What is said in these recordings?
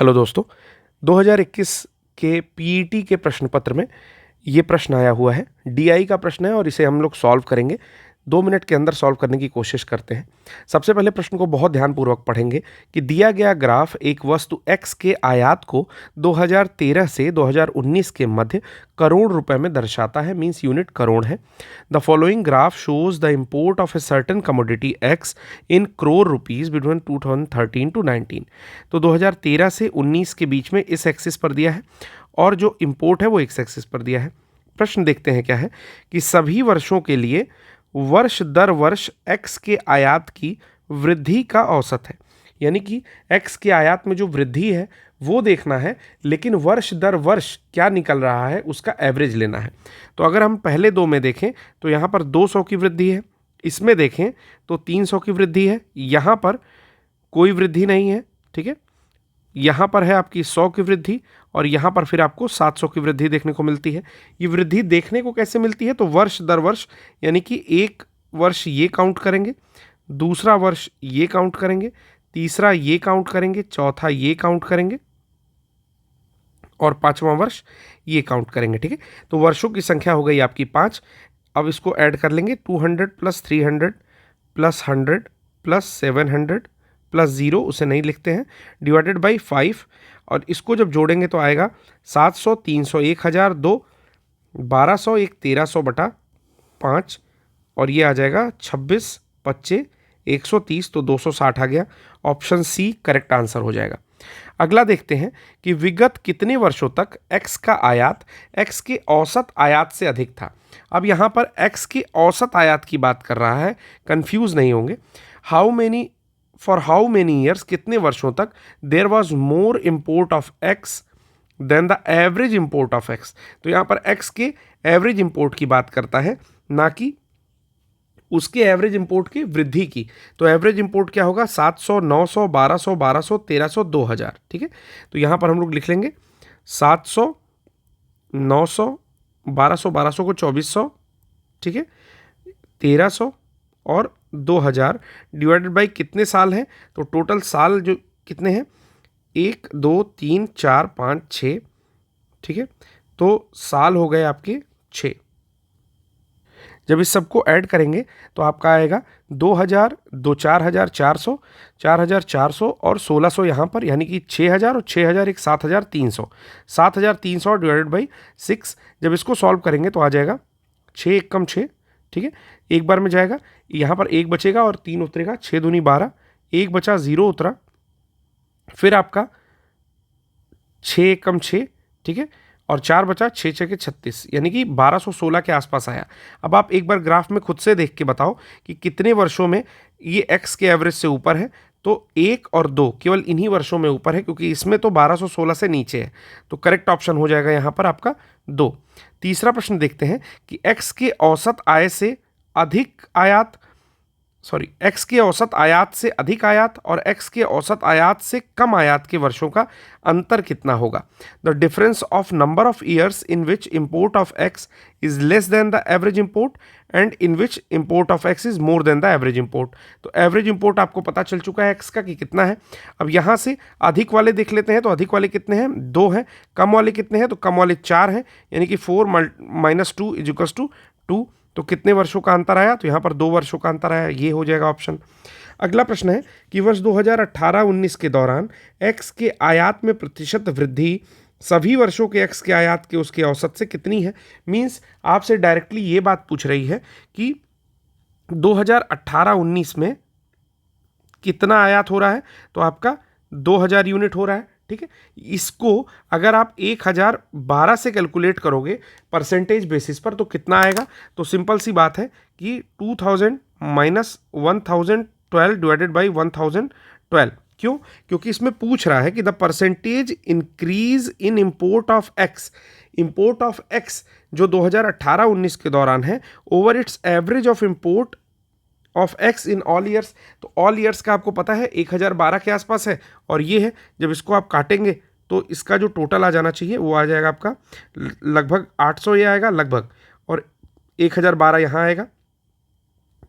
Hello दोस्तों, 2021 के PET के प्रश्न पत्र में ये प्रश्न आया हुआ है। डीआई का प्रश्न है और इसे हम लोग सॉल्व करेंगे। 2 मिनट के अंदर सॉल्व करने की कोशिश करते हैं। सबसे पहले प्रश्न को बहुत ध्यानपूर्वक पढ़ेंगे कि दिया गया ग्राफ एक वस्तु x के आयात को 2013 से 2019 के मध्य करोड़ रुपए में दर्शाता है, मीन्स यूनिट करोड़ है। The following graph shows the import of a certain commodity x in crore rupees between 2013 to 19। तो 2013 से 19 के बीच में इस एक्सिस पर दिया है और जो इम्पोर्ट है वो x एक्सिस पर दिया है। प्रश्न देखते हैं क्या है कि सभी वर्षों के लिए वर्ष दर वर्ष x के आयात की वृद्धि का औसत है, यानी कि x के आयात में जो वृद्धि है वो देखना है, लेकिन वर्ष दर वर्ष क्या निकल रहा है उसका एवरेज लेना है। तो अगर हम पहले दो में देखें तो यहाँ पर 200 की वृद्धि है, इसमें देखें तो 300 की वृद्धि है, यहाँ पर कोई वृद्धि नहीं है। ठीक है, यहाँ पर है आपकी 100 की वृद्धि और यहाँ पर फिर आपको 700 की वृद्धि देखने को मिलती है। ये वृद्धि देखने को कैसे मिलती है? तो वर्ष दर वर्ष, यानी कि एक वर्ष ये काउंट करेंगे, दूसरा वर्ष ये काउंट करेंगे, तीसरा ये काउंट करेंगे, चौथा ये काउंट करेंगे और पांचवा वर्ष ये काउंट करेंगे। ठीक है, तो वर्षों की संख्या हो गई आपकी 5। अब इसको ऐड कर लेंगे, 200 प्लस 300 प्लस 100 प्लस 700 प्लस 0, उसे नहीं लिखते हैं, डिवाइडेड बाई 5। और इसको जब जोड़ेंगे तो आएगा 700, 300, 1000, 2, 1200, 1, 1300 बटा 5 और ये आ जाएगा 26, 25, 130, तो 260 आ गया। ऑप्शन सी करेक्ट आंसर हो जाएगा। अगला देखते हैं कि विगत कितने वर्षों तक x का आयात x के औसत आयात से अधिक था। अब यहाँ पर x के औसत आयात की बात कर रहा है, कंफ्यूज नहीं होंगे। फॉर हाउ मेनी ईयर्स, कितने वर्षों तक there was more import of X than the average import of X. तो यहाँ पर एक्स के एवरेज इम्पोर्ट की बात करता है, ना कि उसके एवरेज इम्पोर्ट की वृद्धि की। तो एवरेज इम्पोर्ट क्या होगा? 700, 900, 1200, 1200, 1300, 2000। ठीक है, तो यहाँ पर हम लोग लिख लेंगे 700, 900, 1200, 1200 को 2400, ठीक है, 1300 और 2000 डिवाइडेड बाई कितने साल हैं? तो टोटल साल जो कितने हैं? 1, 2, 3, 4, 5, 6। ठीक है, तो साल हो गए आपके 6। जब इस सबको ऐड करेंगे तो आपका आएगा 2000, 4400, 4400 और 1600 यहाँ पर, यानी कि 6000 और 6000 एक 7300, 7300 डिवाइडेड बाई 6। जब इसको सॉल्व करेंगे तो आ जाएगा 6 एक कम 6। ठीक है, एक बार में जाएगा, यहाँ पर 1 बचेगा और 3 उतरेगा, 6 दूनी 12, 1 बचा 0 उतरा, फिर आपका 6 एक कम 6, ठीक है, और 4 बचा, 6 6 के 36, यानी कि 1216 के आसपास आया। अब आप एक बार ग्राफ में खुद से देख के बताओ कि कितने वर्षों में ये x के एवरेज से ऊपर है। तो 1 और 2 केवल इन्हीं वर्षों में ऊपर है, क्योंकि इसमें तो 1216 से नीचे है। तो करेक्ट ऑप्शन हो जाएगा यहाँ पर आपका 2। तीसरा प्रश्न देखते हैं कि x के औसत आय से अधिक आयात, x के औसत आयात से अधिक आयात और x के औसत आयात से कम आयात के वर्षों का अंतर कितना होगा? The difference of number of years in which import of x is less than the average import and in which import of x is more than the average import. तो एवरेज इम्पोर्ट आपको पता चल चुका है x का कि कितना है। अब यहाँ से अधिक वाले देख लेते हैं, तो अधिक वाले कितने हैं? 2 हैं। कम वाले कितने हैं? तो कम वाले 4 हैं, यानी कि 4 - 2 = 2। तो कितने वर्षों का अंतर आया? तो यहाँ पर 2 वर्षों का अंतर आया, ये हो जाएगा ऑप्शन। अगला प्रश्न है कि वर्ष 2018-19 के दौरान x के आयात में प्रतिशत वृद्धि सभी वर्षों के x के आयात के उसके औसत से कितनी है? मींस आपसे डायरेक्टली ये बात पूछ रही है कि 2018-19 में कितना आयात हो रहा है? तो आपका 2000 यूनिट हो रहा है। ठीक है, इसको अगर आप 1012 से कैलकुलेट करोगे परसेंटेज बेसिस पर तो कितना आएगा? तो सिंपल सी बात है कि 2000 माइनस 1012 डिवाइडेड बाई 1012। क्यों? क्योंकि इसमें पूछ रहा है कि the percentage increase in import of x जो 2018-19 के दौरान है over it's average of import of x in all years. तो ऑल ईयर्स का आपको पता है 1012 के आसपास है, और ये है, जब इसको आप काटेंगे तो इसका जो टोटल आ जाना चाहिए वो आ जाएगा आपका लगभग 800 ये आएगा लगभग, और 1012 यहाँ आएगा।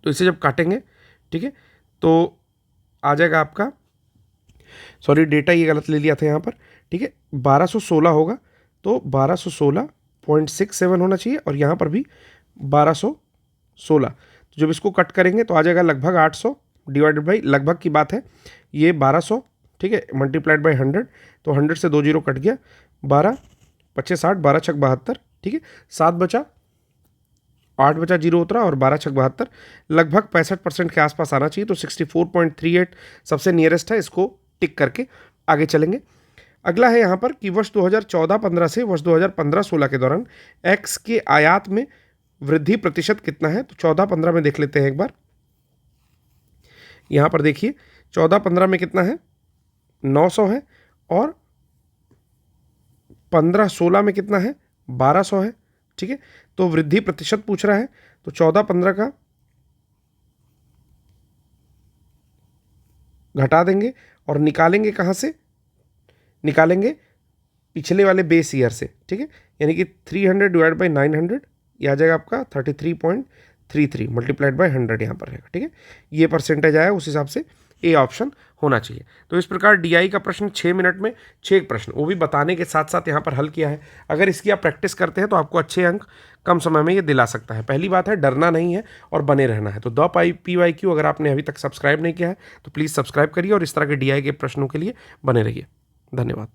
तो इसे जब काटेंगे, ठीक है, तो आ जाएगा आपका सॉरी डेटा ये गलत ले लिया था यहाँ पर, ठीक है। 1216 होगा तो 1216.67 होना चाहिए, और यहाँ पर भी 1216। तो जब इसको कट करेंगे तो आ जाएगा लगभग 800 डिवाइडेड बाई, लगभग की बात है, ये 1200, ठीक है, मल्टीप्लाइड बाई 100, तो 100 से 2 जीरो कट गया, 12 25 60, 12 छक 72, ठीक है, 7 बचा, 8 बचा, जीरो उतरा, और 12 छक 72, लगभग 65% के आसपास आना चाहिए। तो 64.38 सबसे नियरेस्ट है, इसको टिक करके आगे चलेंगे। अगला है यहाँ पर कि वर्ष 2014-15 से वर्ष 2015-16 के दौरान एक्स के आयात में वृद्धि प्रतिशत कितना है। तो 14-15 में देख लेते हैं एक बार। यहाँ पर देखिए 14-15 में कितना है, 900 है, और 15-16 में कितना है, 1200 है, ठीक है। तो वृद्धि प्रतिशत पूछ रहा है, तो 14-15 का घटा देंगे और निकालेंगे कहाँ से, निकालेंगे पिछले वाले बेस ईयर से, ठीक है। यानी कि 300 डिवाइड बाई 900, ये आ जाएगा आपका 33.33 मल्टीप्लाइड बाई 100 यहाँ पर रहेगा, ठीक है। ये परसेंटेज आया, उस हिसाब से ए ऑप्शन होना चाहिए। तो इस प्रकार डीआई का प्रश्न 6 मिनट में 6 प्रश्न, वो भी बताने के साथ साथ यहाँ पर हल किया है। अगर इसकी आप प्रैक्टिस करते हैं तो आपको अच्छे अंक कम समय में ये दिला सकता है। पहली बात है, डरना नहीं है और बने रहना है। तो द PYQ अगर आपने अभी तक सब्सक्राइब नहीं किया है तो प्लीज़ सब्सक्राइब करिए और इस तरह के डीआई के प्रश्नों के लिए बने रहिए। धन्यवाद।